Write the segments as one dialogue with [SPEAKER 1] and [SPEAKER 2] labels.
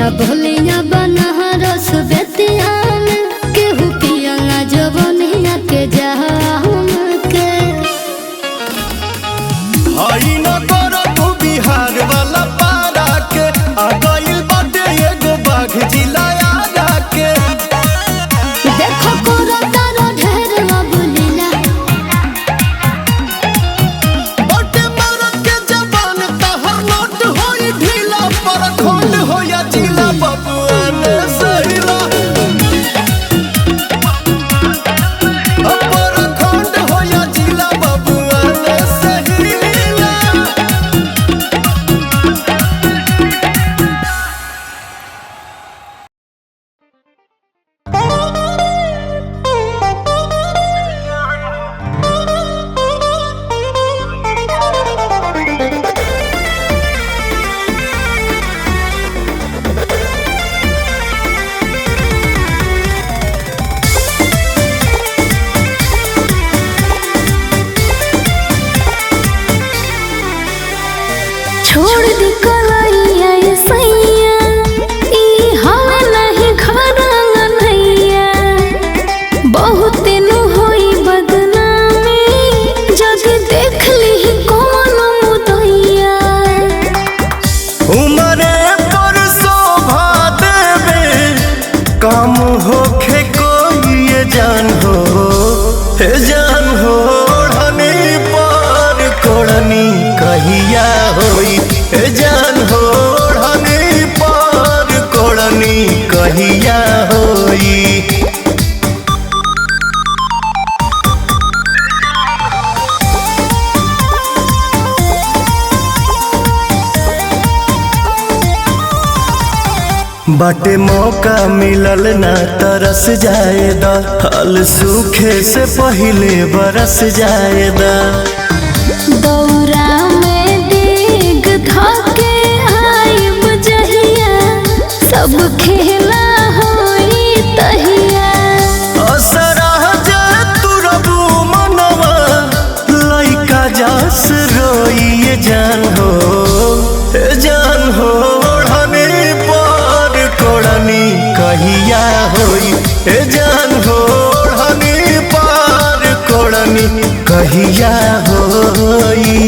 [SPEAKER 1] मीठा बोलिया बनारस बेतिया में केहू पिया जवनिया के जाम के
[SPEAKER 2] हई न कर तू बिहार वाला पारा के आ गइल बाटे एगो बाघ जिला आगा के
[SPEAKER 1] देखो कोरा तारा ढेर बोलिला
[SPEAKER 2] बटे मारत के जबान तहर नोट होई ढीला पर खोल होया जिला बबुआ ने सहिला पर खोल होया जिला बबुआ ने सहिला।
[SPEAKER 1] छोड़ दी कलैया ये सैया ई हवा नहीं घर नैया बहुत नु होई बदनामी जब देख ली कौन मुदैया
[SPEAKER 2] उमरे पर शोभा देवे काम होखे कोई ये जान हो हे जान हो ओढ़नी पर कोड़नी कहिया होई हे जान हो ओढ़नी पर कोड़नी कहिया होई। बाटे मौका मिलल ना तरस जाएदा फल सूखे से पहिले बरस जाएदा
[SPEAKER 1] दौरा में डेग धके आइब जहिया सब खेला होई तहिया
[SPEAKER 2] असरा जे तुरबू मनवा लइका जस रोइए जान हो हे जान हो ओढ़नी पर कोड़नी कहिया होई हे जान हो ओढ़नी पर कोड़नी कहिया होई।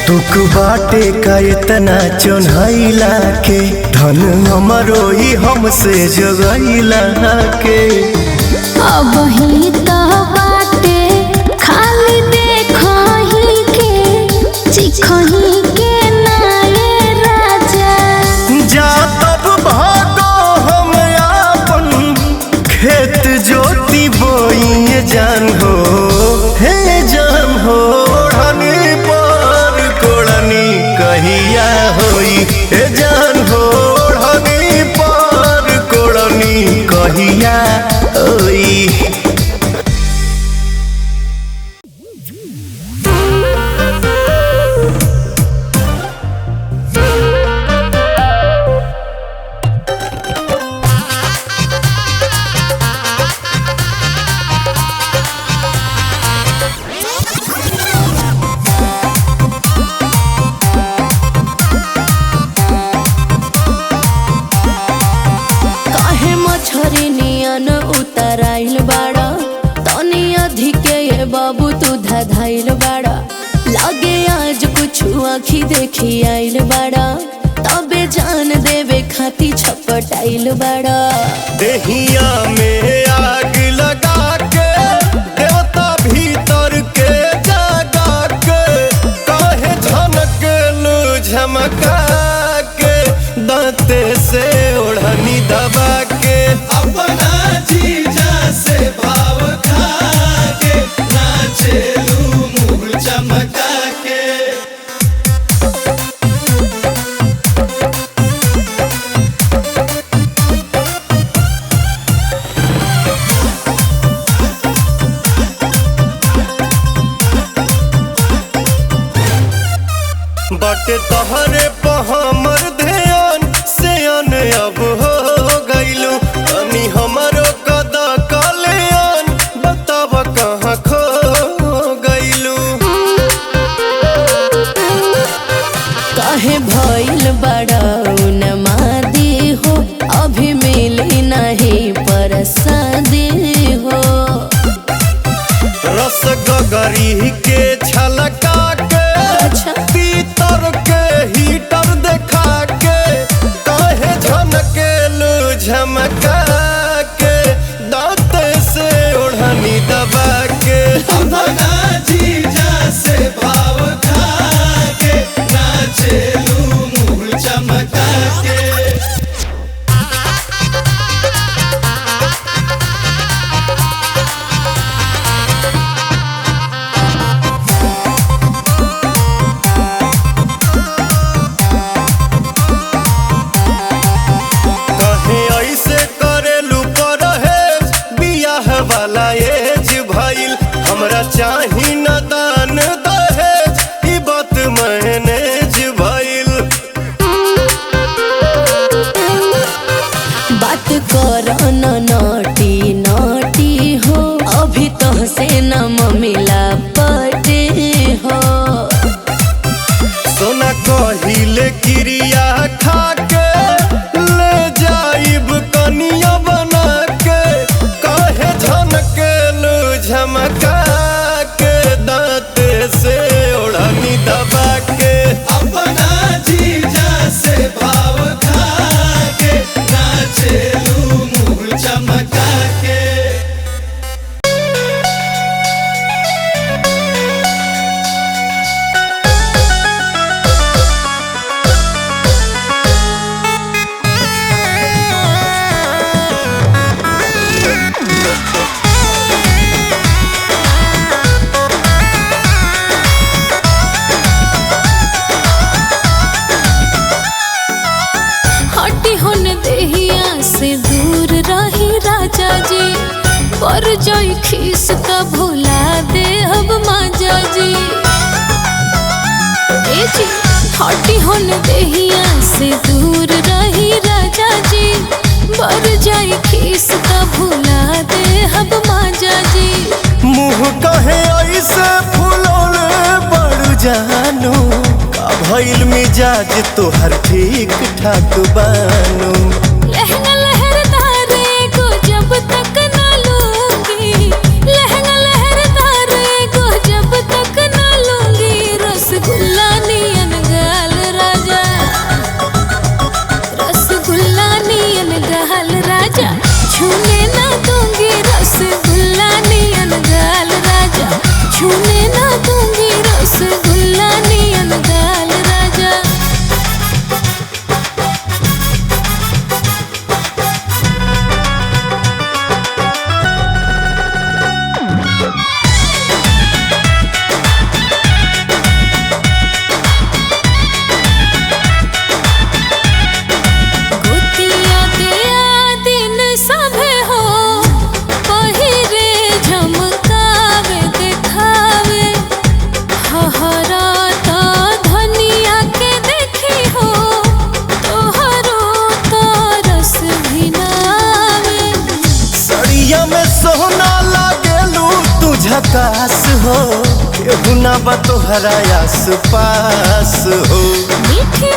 [SPEAKER 2] तुक बाटे का इतना चोन्हैला के धन हमरो ही हमसे जगैला के
[SPEAKER 1] अब ही तो बाटे खाली देखही के चिखही के नाये राजा
[SPEAKER 2] जा तब भागो हम आपन खेत जोती बोई जान हो हे जान हो ओढ़नी पर कोड़नी कहिया होई हे जान हो ओढ़नी पर कोड़नी कहिया होई।
[SPEAKER 1] काहे मछरी नियन उतराइल बाड़ा तनी अधिके ये बाबू तू धधाइल बाड़ा लागे आज कुछ आँखी देखी आइल बाड़ा तबे जान देवे खाती छपटाइल बाड़ा
[SPEAKER 2] देहिया में आग लगा के देवता भीतर के जगा के काहे झनकलू झमका के दांते से ओढ़नी दबा के अपना जीजा से भाव खा के नाचेलू मुँह चमका के। बाटे तहरे पर हमर ध्यान से झमका के दांत से ओढ़नी दबा के अपना जीजा से भाव खा के नाचेलू मुँह चमका के। हमरा चाही न दान दहेज ई बात मैनेज भइल।
[SPEAKER 1] बात कर न नोटी नोटी हो अभी तो से न मिला पटे हो।
[SPEAKER 2] सोना कहिले क्रिया खा के ले जाइब कनिया बना के काहे झनकेलू झमका के दांत से ओढ़नी दबा के अपना जीजा से भाव खा के नाचेलू मुँह चमका के।
[SPEAKER 1] पर जाई खीस का भुला दे अब माजा जी। ए जी हटी होन देहिया से दूर रही राजा जी। पर जाई खीस का भुला दे अब माजा जी।
[SPEAKER 2] मुँह कहे ऐसे फुलौले बड़ जानू का भइल मिजाज तोहर ठीक ठाक बानू।
[SPEAKER 1] लहंगा लहरदारे को जब तक ना लूंगी, लहंगा लहरदारे को जब तक ना लूंगी। रसगुल्ला नियन गाल राजा, रसगुल्ला नियन गाल राजा छूने ना दूंगी। रसगुल्ला नियन गाल राजा छूने ना दूंगी। रसगुल्ला नियन गाल राजा।
[SPEAKER 2] झकास हो केहू ना बा तोहरा आस पास हो।
[SPEAKER 1] मीठी